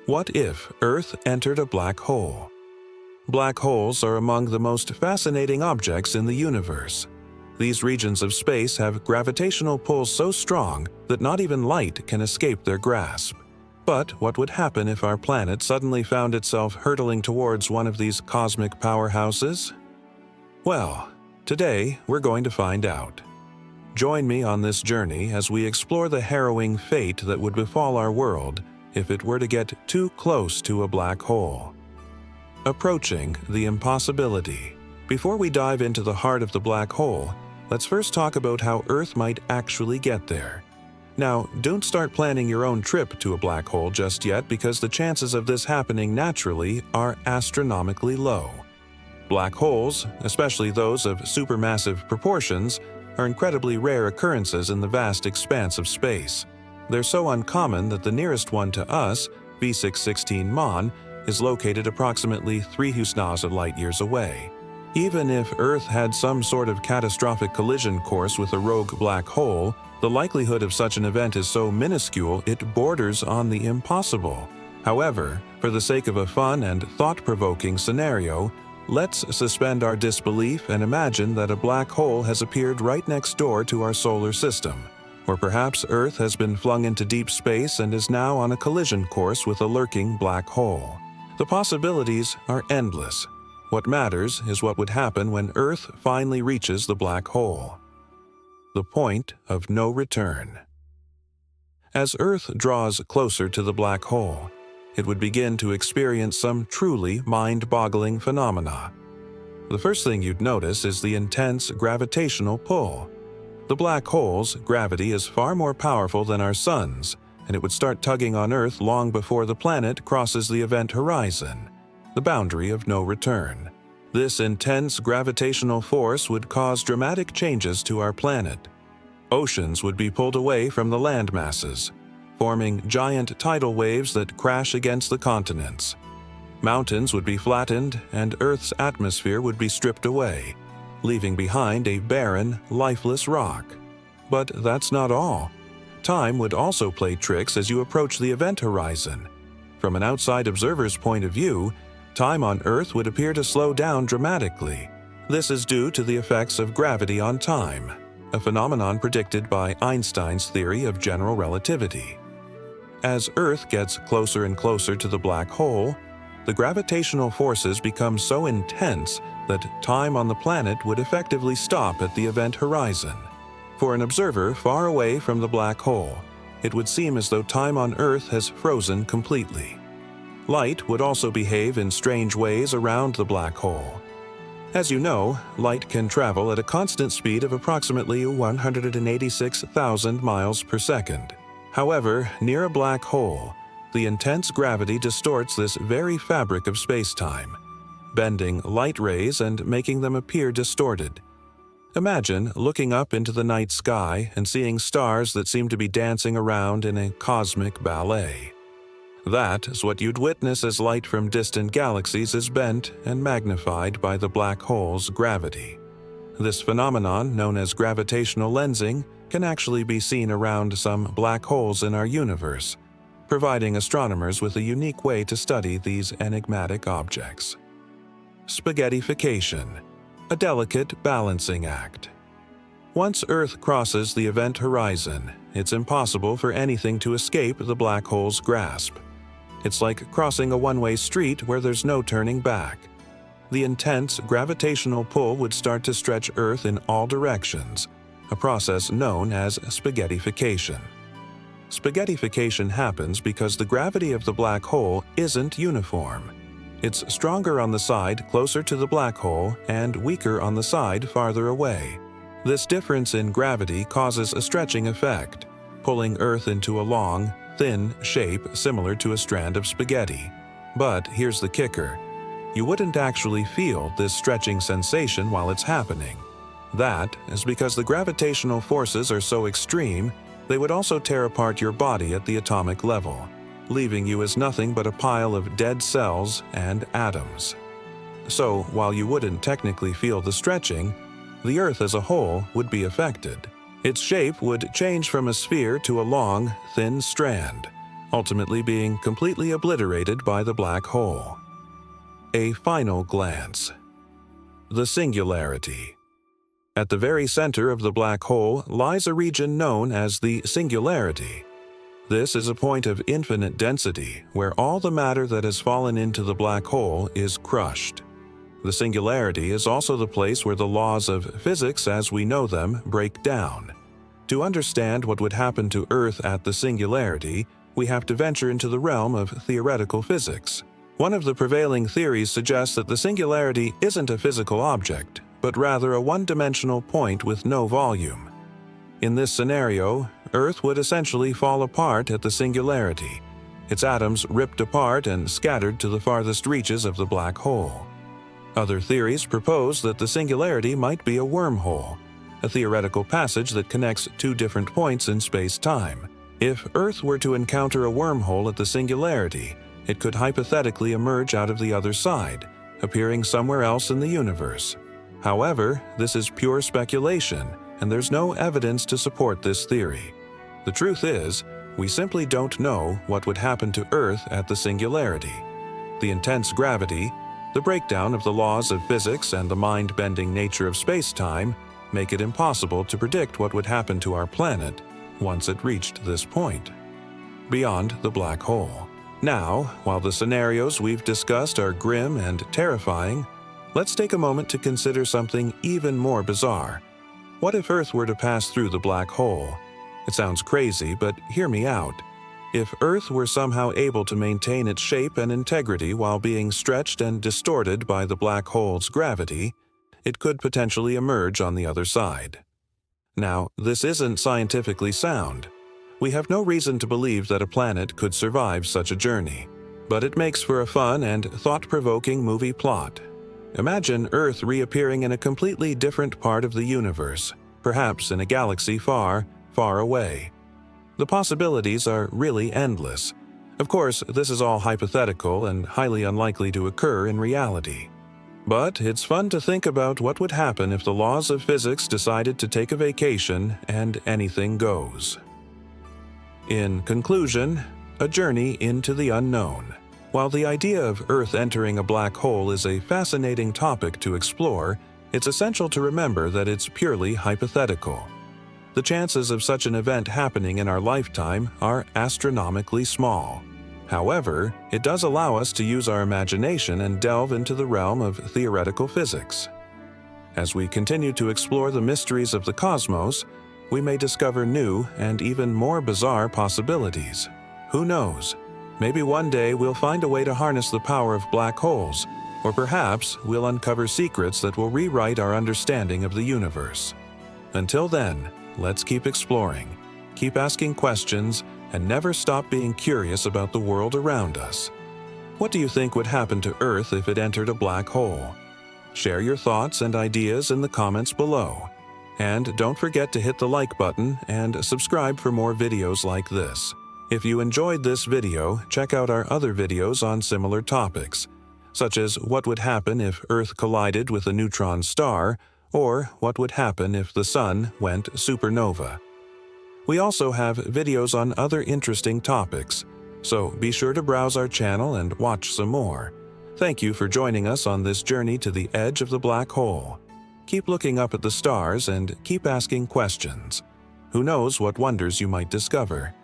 What if Earth entered a black hole? Black holes are among the most fascinating objects in the universe. These regions of space have gravitational pulls so strong that not even light can escape their grasp. But what would happen if our planet suddenly found itself hurtling towards one of these cosmic powerhouses? Well, today we're going to find out. Join me on this journey as we explore the harrowing fate that would befall our world if it were to get too close to a black hole. Approaching the impossibility. Before we dive into the heart of the black hole, let's first talk about how Earth might actually get there. Now, don't start planning your own trip to a black hole just yet because the chances of this happening naturally are astronomically low. Black holes, especially those of supermassive proportions, are incredibly rare occurrences in the vast expanse of space. They're so uncommon that the nearest one to us, V616 Mon, is located approximately 3 Husnaza light-years away. Even if Earth had some sort of catastrophic collision course with a rogue black hole, the likelihood of such an event is so minuscule it borders on the impossible. However, for the sake of a fun and thought-provoking scenario, let's suspend our disbelief and imagine that a black hole has appeared right next door to our solar system. Or perhaps Earth has been flung into deep space and is now on a collision course with a lurking black hole. The possibilities are endless. What matters is what would happen when Earth finally reaches the black hole. The point of no return. As Earth draws closer to the black hole, it would begin to experience some truly mind-boggling phenomena. The first thing you'd notice is the intense gravitational pull. The black hole's gravity is far more powerful than our sun's, and it would start tugging on Earth long before the planet crosses the event horizon, the boundary of no return. This intense gravitational force would cause dramatic changes to our planet. Oceans would be pulled away from the land masses, forming giant tidal waves that crash against the continents. Mountains would be flattened, and Earth's atmosphere would be stripped away, leaving behind a barren, lifeless rock. But that's not all. Time would also play tricks as you approach the event horizon. From an outside observer's point of view, time on Earth would appear to slow down dramatically. This is due to the effects of gravity on time, a phenomenon predicted by Einstein's theory of general relativity. As Earth gets closer and closer to the black hole, the gravitational forces become so intense that time on the planet would effectively stop at the event horizon. For an observer far away from the black hole, it would seem as though time on Earth has frozen completely. Light would also behave in strange ways around the black hole. As you know, light can travel at a constant speed of approximately 186,000 miles per second. However, near a black hole, the intense gravity distorts this very fabric of space-time, bending light rays and making them appear distorted. Imagine looking up into the night sky and seeing stars that seem to be dancing around in a cosmic ballet. That is what you'd witness as light from distant galaxies is bent and magnified by the black hole's gravity. This phenomenon, known as gravitational lensing, can actually be seen around some black holes in our universe, providing astronomers with a unique way to study these enigmatic objects. Spaghettification, a delicate balancing act. Once Earth crosses the event horizon, it's impossible for anything to escape the black hole's grasp. It's like crossing a one-way street where there's no turning back. The intense gravitational pull would start to stretch Earth in all directions, a process known as spaghettification. Spaghettification happens because the gravity of the black hole isn't uniform. It's stronger on the side closer to the black hole and weaker on the side farther away. This difference in gravity causes a stretching effect, pulling Earth into a long, thin shape similar to a strand of spaghetti. But here's the kicker. You wouldn't actually feel this stretching sensation while it's happening. That is because the gravitational forces are so extreme, they would also tear apart your body at the atomic level, leaving you as nothing but a pile of dead cells and atoms. So, while you wouldn't technically feel the stretching, the Earth as a whole would be affected. Its shape would change from a sphere to a long, thin strand, ultimately being completely obliterated by the black hole. A final glance. The singularity. At the very center of the black hole lies a region known as the singularity. This is a point of infinite density where all the matter that has fallen into the black hole is crushed. The singularity is also the place where the laws of physics as we know them break down. To understand what would happen to Earth at the singularity, we have to venture into the realm of theoretical physics. One of the prevailing theories suggests that the singularity isn't a physical object, but rather a one-dimensional point with no volume. In this scenario, Earth would essentially fall apart at the singularity, its atoms ripped apart and scattered to the farthest reaches of the black hole. Other theories propose that the singularity might be a wormhole, a theoretical passage that connects two different points in space-time. If Earth were to encounter a wormhole at the singularity, it could hypothetically emerge out of the other side, appearing somewhere else in the universe. However, this is pure speculation, and there's no evidence to support this theory. The truth is, we simply don't know what would happen to Earth at the singularity. The intense gravity, the breakdown of the laws of physics, and the mind-bending nature of space-time make it impossible to predict what would happen to our planet once it reached this point, beyond the black hole. Now, while the scenarios we've discussed are grim and terrifying, let's take a moment to consider something even more bizarre. What if Earth were to pass through the black hole? It sounds crazy, but hear me out. If Earth were somehow able to maintain its shape and integrity while being stretched and distorted by the black hole's gravity, it could potentially emerge on the other side. Now, this isn't scientifically sound. We have no reason to believe that a planet could survive such a journey, but it makes for a fun and thought-provoking movie plot. Imagine Earth reappearing in a completely different part of the universe, perhaps in a galaxy far, far away. The possibilities are really endless. Of course, this is all hypothetical and highly unlikely to occur in reality. But it's fun to think about what would happen if the laws of physics decided to take a vacation and anything goes. In conclusion, a journey into the unknown. While the idea of Earth entering a black hole is a fascinating topic to explore, it's essential to remember that it's purely hypothetical. The chances of such an event happening in our lifetime are astronomically small. However, it does allow us to use our imagination and delve into the realm of theoretical physics. As we continue to explore the mysteries of the cosmos, we may discover new and even more bizarre possibilities. Who knows? Maybe one day we'll find a way to harness the power of black holes, or perhaps we'll uncover secrets that will rewrite our understanding of the universe. Until then, let's keep exploring, keep asking questions, and never stop being curious about the world around us. What do you think would happen to Earth if it entered a black hole? Share your thoughts and ideas in the comments below. And don't forget to hit the like button and subscribe for more videos like this. If you enjoyed this video, check out our other videos on similar topics, such as what would happen if Earth collided with a neutron star, or what would happen if the Sun went supernova. We also have videos on other interesting topics, so be sure to browse our channel and watch some more. Thank you for joining us on this journey to the edge of the black hole. Keep looking up at the stars and keep asking questions. Who knows what wonders you might discover?